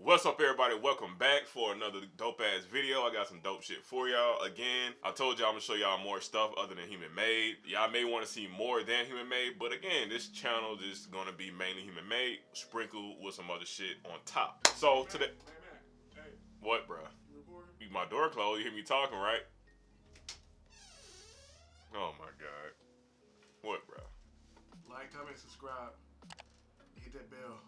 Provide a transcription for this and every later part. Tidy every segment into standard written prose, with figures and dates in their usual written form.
What's up, everybody? Welcome back for another dope ass video. I got some dope shit for y'all. Again, I told y'all I'm gonna show y'all more stuff other than human made. Y'all may want to see more than human made, but again, this channel is gonna be mainly human made, sprinkled with some other shit on top. So today, Hey, what, bro? you recording? My door closed. You hear me talking, right? Oh my god. What, bro? Like, comment, subscribe, hit that bell.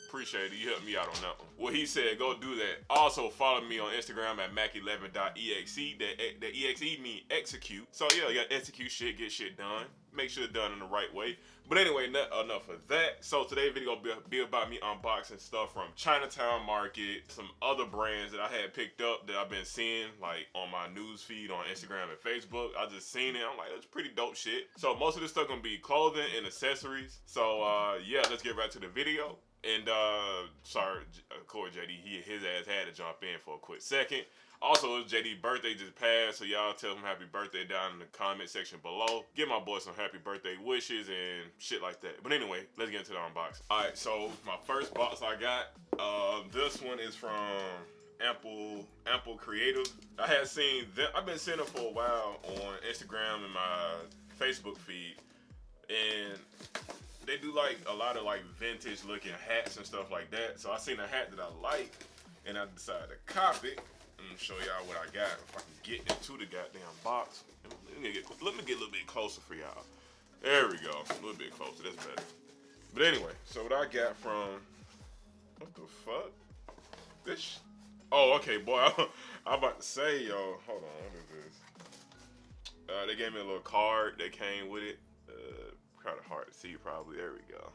Appreciate it. You helped me out on that one. Well, he said go do that. Also, follow me on Instagram at mac11.exe. That exe mean execute. So, yeah, you got to execute shit, get shit done. Make sure it's done in the right way. But anyway, enough of that. So, today's video will be about me unboxing stuff from Chinatown Market, some other brands that I had picked up that I've been seeing, like, on my news feed on Instagram and Facebook. I just seen it. I'm like, that's pretty dope shit. So, most of this stuff going to be clothing and accessories. So, yeah, let's get right to the video. And, sorry, Corey JD, his ass had to jump in for a quick second. Also, it's JD's birthday just passed, so y'all tell him happy birthday down in the comment section below. Give my boy some happy birthday wishes and shit like that. But anyway, let's get into the unboxing. Alright, so my first box I got, this one is from Ampal Creative. I had seen them, I've been seeing them for a while on Instagram and my Facebook feed. And they do like a lot of like vintage looking hats and stuff like that. So I seen a hat that I like and I decided to cop it. I'm gonna show y'all what I got if I can get into the goddamn box. Let me get a little bit closer for y'all. There we go. A little bit closer, that's better. But anyway, so what I got from, what the fuck? This, oh, okay, boy, I'm about to say, yo, hold on, what is this? They gave me a little card that came with it. Kind of hard to see probably. There we go.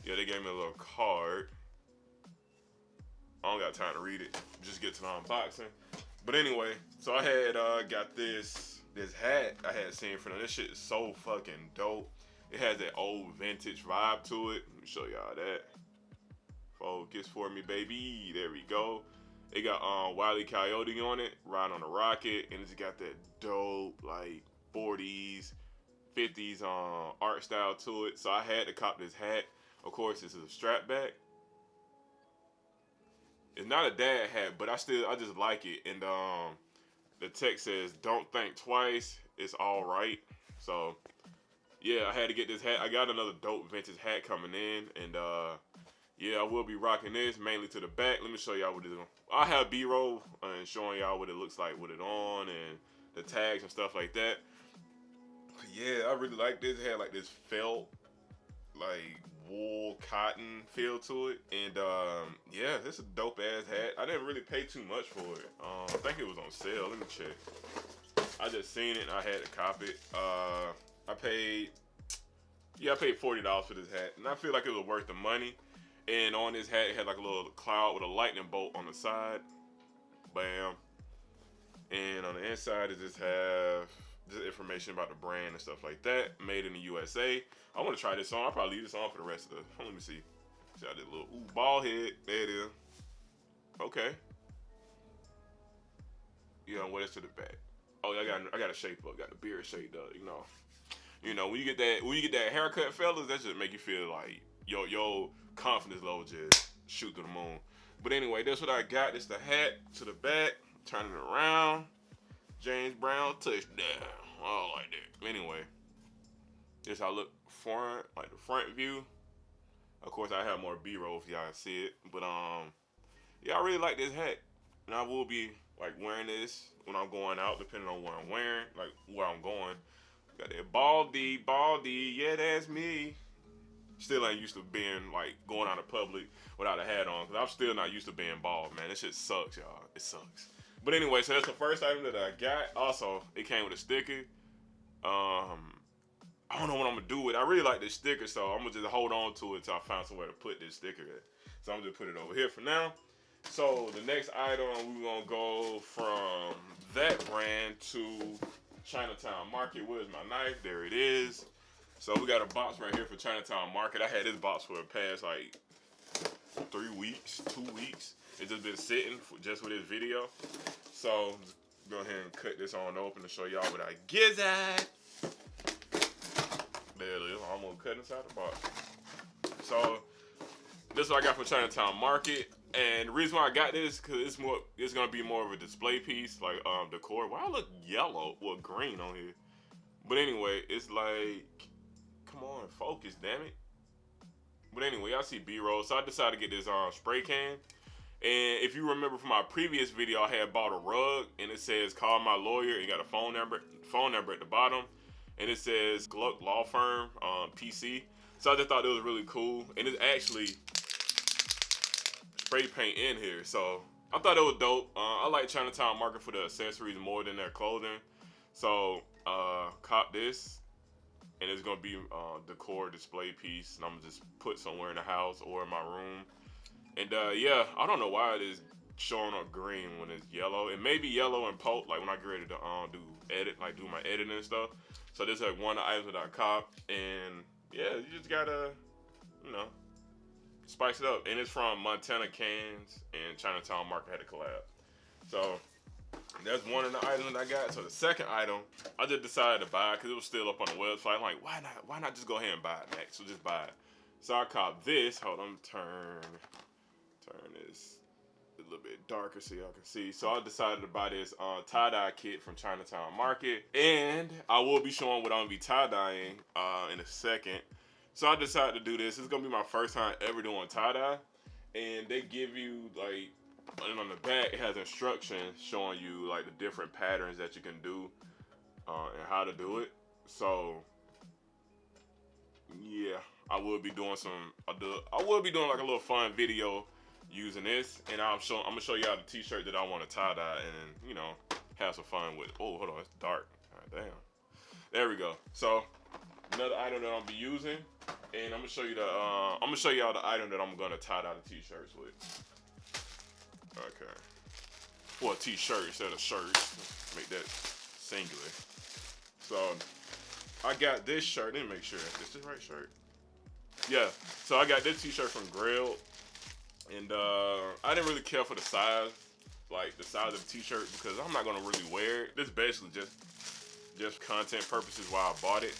Yeah, they gave me a little card. I don't got time to read it. Just get to the unboxing. But anyway, so I had got this hat I had seen from them. This shit is so fucking dope. It has that old vintage vibe to it. Let me show y'all that. Focus for me, baby. There we go. It got Wile E. Coyote on it, riding on a rocket, and it's got that dope like 40s. 50s art style to it, so I had to cop this hat. Of course, this is a strap back. It's not a dad hat, but I just like it. And the text says, "Don't think twice. It's all right." So yeah, I had to get this hat. I got another dope vintage hat coming in, and yeah, I will be rocking this mainly to the back. Let me show y'all what it is. I have B-roll and showing y'all what it looks like with it on and the tags and stuff like that. Yeah, I really like this. It had like this felt, like wool, cotton feel to it. And yeah, this is a dope ass hat. I didn't really pay too much for it. I think it was on sale. Let me check. I just seen it and I had to cop it. I paid $40 for this hat. And I feel like it was worth the money. And on this hat, it had like a little cloud with a lightning bolt on the side. Bam. And on the inside, it just have just information about the brand and stuff like that. Made in the USA. I want to try this on. I'll probably leave this on for the rest of the. Let me see. See, I did a little ball head. There it is. Okay. Yeah, what is to the back? Oh, I got a shape up. Got the beard shaped up. You know when you get that haircut, fellas, that just make you feel like your confidence level just shoot through the moon. But anyway, that's what I got. This the hat to the back. Turning it around. James Brown touchdown. Oh, like that. Anyway, this how I look front, like the front view. Of course, I have more B-roll if y'all see it. But yeah, I really like this hat, and I will be like wearing this when I'm going out, depending on what I'm wearing, like where I'm going. Got that baldy. Yeah, that's me. Still ain't used to being like going out in public without a hat on, cause I'm still not used to being bald, man. This shit sucks, y'all. It sucks. But anyway, so that's the first item that I got. Also, it came with a sticker. I don't know what I'm gonna do with it. I really like this sticker, so I'm gonna just hold on to it until I find somewhere to put this sticker at. So I'm gonna just put it over here for now. So the next item, we're gonna go from that brand to Chinatown Market. Where's my knife? There it is. So we got a box right here for Chinatown Market. I had this box for the past like 3 weeks, 2 weeks. It's just been sitting just for this video. So just go ahead and cut this on open to show y'all what I get at. There it is. I'm gonna cut inside the box. So this is what I got from Chinatown Market. And the reason why I got this, cause it's gonna be more of a display piece, like decor. Why I look yellow, well green on here. But anyway, it's like, come on, focus, damn it. But anyway, I see B-roll, so I decided to get this spray can. And if you remember from my previous video, I had bought a rug, and it says call my lawyer, and got a phone number at the bottom, and it says Gluck Law Firm PC. So I just thought it was really cool, and it's actually spray paint in here, so I thought it was dope. I like Chinatown Market for the accessories more than their clothing, so cop this, and it's gonna be decor display piece, and I'm gonna just put somewhere in the house or in my room. And yeah, I don't know why it is showing up green when it's yellow. It may be yellow and post, like when I get ready to do my editing and stuff. So this is like one of the items that I cop, and yeah, you just gotta, you know, spice it up. And it's from Montana Cans, and Chinatown Market had a collab. So that's one of the items that I got. So the second item, I just decided to buy because it was still up on the website. I'm like, why not just go ahead and buy it, Max? So just buy it. So I caught this. Hold on, turn this a little bit darker so y'all can see. So I decided to buy this tie-dye kit from Chinatown Market, and I will be showing what I'm gonna be tie-dyeing in a second. So I decided to do this. It's gonna be my first time ever doing tie-dye, and they give you like, and on the back it has instructions showing you like the different patterns that you can do and how to do it. So yeah, I will be doing like a little fun video using this, and I'm gonna show y'all the t-shirt that I want to tie dye and, you know, have some fun with. Oh, hold on, it's dark. All right, damn. There we go. So another item that I'll be using, and I'm gonna show y'all the item that I'm gonna tie dye the t-shirts with. Okay. Well, t-shirt instead of shirts. Make that singular. So I got this shirt. Let me make sure. Is this the right shirt? Yeah. So I got this t-shirt from GRAILED. And I didn't really care for the size, like the size of the t-shirt, because I'm not gonna really wear it. This is basically just content purposes why I bought it.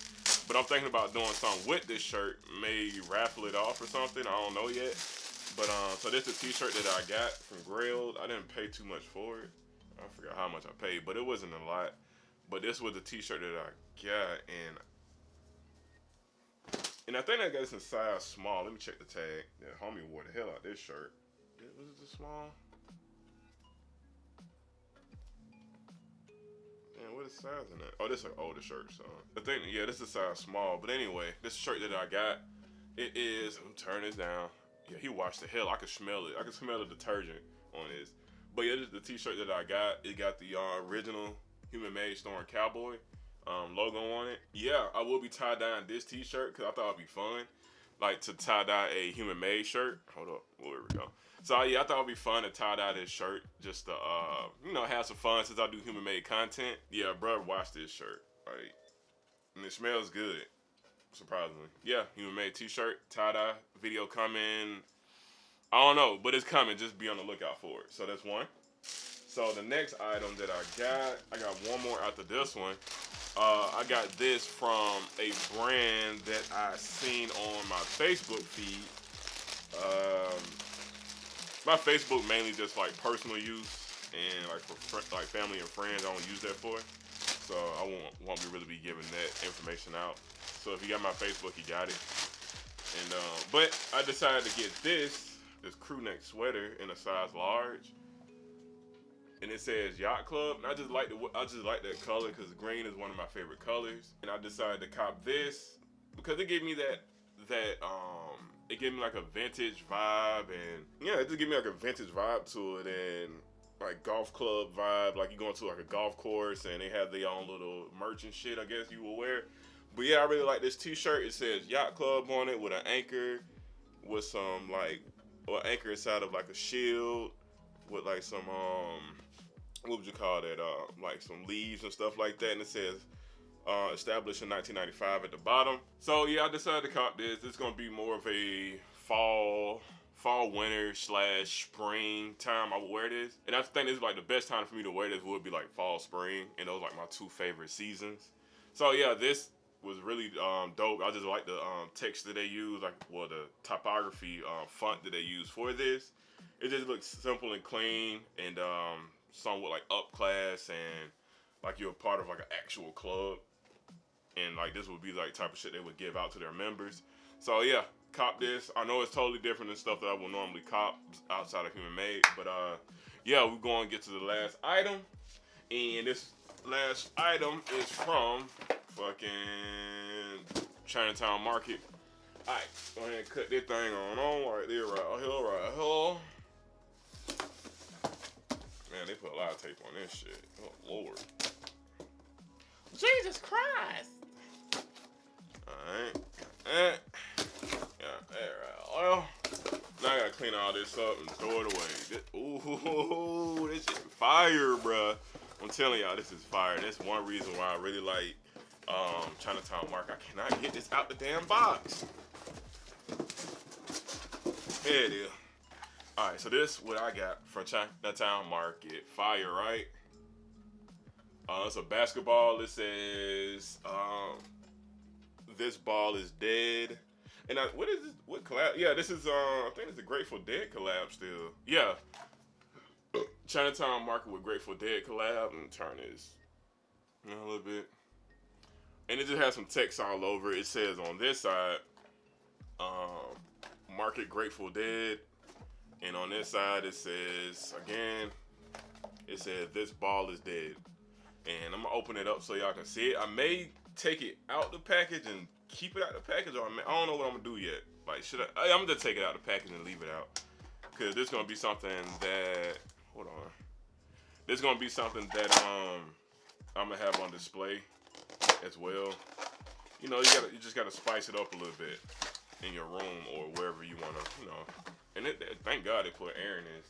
But I'm thinking about doing something with this shirt, maybe raffle it off or something. I don't know yet. But so this is a t-shirt that I got from GRAILED. I didn't pay too much for it. I forgot how much I paid, but it wasn't a lot. But this was the t-shirt that I got, and I think I got this in size small. Let me check the tag. Yeah, homie wore the hell out of this shirt. Was it the small? Man, what is size in that? Oh, this is an older shirt, so I think, yeah, this is size small. But anyway, this shirt that I got, it is, I'm turning this down. Yeah, he washed the hell. I can smell it. I can smell the detergent on this. But yeah, this is the t-shirt that I got. It got the original Human Made Storm Cowboy logo on it. Yeah, I will be tie-dyeing this t-shirt because I thought it'd be fun, like to tie-dye a Human Made shirt. Hold up, there we go. So yeah, I thought it'd be fun to tie-dye this shirt just to you know, have some fun since I do Human Made content. Yeah, bro, wash this shirt, like, and it smells good, surprisingly. Yeah, Human Made t-shirt, tie-dye video coming. I don't know, but it's coming. Just be on the lookout for it. So that's one. So the next item that I got one more after this one. I got this from a brand that I seen on my Facebook feed. My Facebook mainly just like personal use and like for like family and friends. I don't use that for. So I won't really be giving that information out. So if you got my Facebook, you got it. And but I decided to get this crew neck sweater in a size large. And it says Yacht Club, and I just like that color because green is one of my favorite colors. And I decided to cop this because it gave me it gave me like a vintage vibe, and yeah, it just gave me like a vintage vibe to it, and like golf club vibe, like you going to like a golf course and they have their own little merch and shit, I guess you will wear. But yeah, I really like this t-shirt. It says Yacht Club on it with an anchor, with some anchor inside of like a shield, with like some what would you call that? Like some leaves and stuff like that. And it says established in 1995 at the bottom. So yeah, I decided to cop this. It's gonna be more of a fall winter / spring time I would wear this. And I think this is like the best time for me to wear this would be like fall spring, and those are like my two favorite seasons. So yeah, this was really dope. I just like the text that they use, like the typography font that they use for this. it just looks simple and clean, and somewhat like up class, and like you're a part of like an actual club, and like this would be like type of shit they would give out to their members. So yeah, cop this. I know it's totally different than stuff that I would normally cop outside of Human Made, but yeah, we're going to get to the last item, and this last item is from fucking Chinatown Market. Alright, go ahead and cut this thing on right there, right here. Man, they put a lot of tape on this shit. Oh, Lord. Jesus Christ. Alright. Yeah, right. Well, now I gotta clean all this up and throw it away. Ooh, this shit fire, bruh. I'm telling y'all, this is fire. That's one reason why I really like Chinatown Market. I cannot get this out the damn box. There it is. Alright, so this is what I got from Chinatown Market. Fire, right? It's a basketball. It says, this ball is dead. And what is this? What collab? Yeah, this is, I think it's a Grateful Dead collab still. Yeah. Chinatown Market with Grateful Dead collab. And turn this a little bit. And it just has some text all over. It says on this side, Market Grateful Dead. And on this side, it says, again, it says, this ball is dead. And I'm going to open it up so y'all can see it. I may take it out the package and keep it out the package, or I don't know what I'm going to do yet. Like, I'm going to take it out the package and leave it out. Because there's going to be something that, hold on. There's going to be something that I'm going to have on display as well. You know, you just got to spice it up a little bit in your room or wherever you want to, you know. And thank God they put air in this.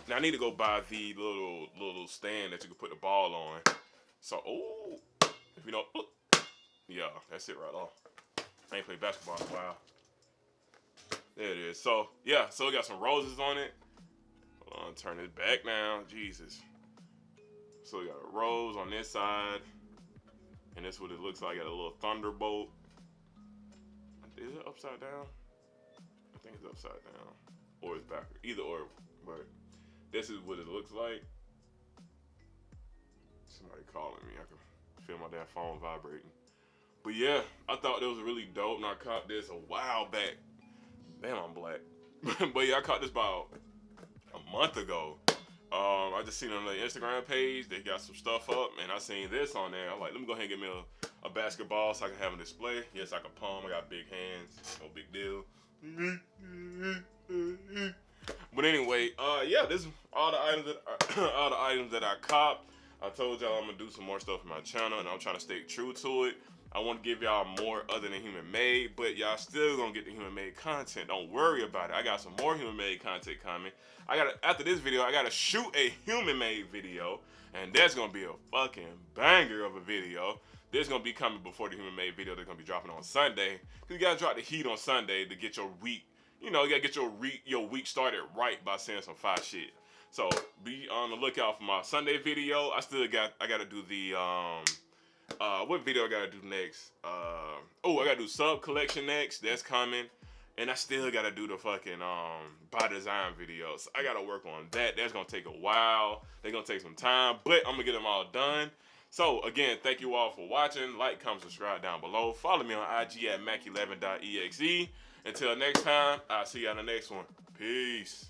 Now I need to go buy the little stand that you can put the ball on. So, if you know, yeah, that's it right off. I ain't played basketball in a while. There it is. So, yeah, so we got some roses on it. Hold on, turn it back now. Jesus. So we got a rose on this side. And that's what it looks like. Got a little thunderbolt. Is it upside down? I think it's upside down. Or it's backward. Either or. But this is what it looks like. Somebody calling me. I can feel my damn phone vibrating. But yeah, I thought it was really dope. And I caught this a while back. Damn, I'm black. But yeah, I caught this about a month ago. I just seen it on the Instagram page. They got some stuff up, and I seen this on there. I'm like, let me go ahead and get me a basketball so I can have a display. Yes, I can palm. I got big hands. No big deal. But anyway, yeah, this is all the items that I copped. I told y'all I'm gonna do some more stuff on my channel, and I'm trying to stay true to it. I want to give y'all more other than Human Made, but y'all still gonna get the Human Made content. Don't worry about it. I got some more Human Made content coming. After this video, I gotta shoot a Human Made video, and that's gonna be a fucking banger of a video. This gonna be coming before the Human Made video. They're gonna be dropping on Sunday. Cause you gotta drop the heat on Sunday to get your week. You know, you gotta get your week started right by saying some fire shit. So be on the lookout for my Sunday video. I gotta do the what video I gotta do next? I gotta do sub collection next. That's coming. And I still gotta do the fucking by design videos. I gotta work on that. That's gonna take a while. They're gonna take some time, but I'm gonna get them all done. So again, thank you all for watching. Like, comment, subscribe down below. Follow me on IG at mac11.exe. Until next time, I'll see you on the next one. Peace.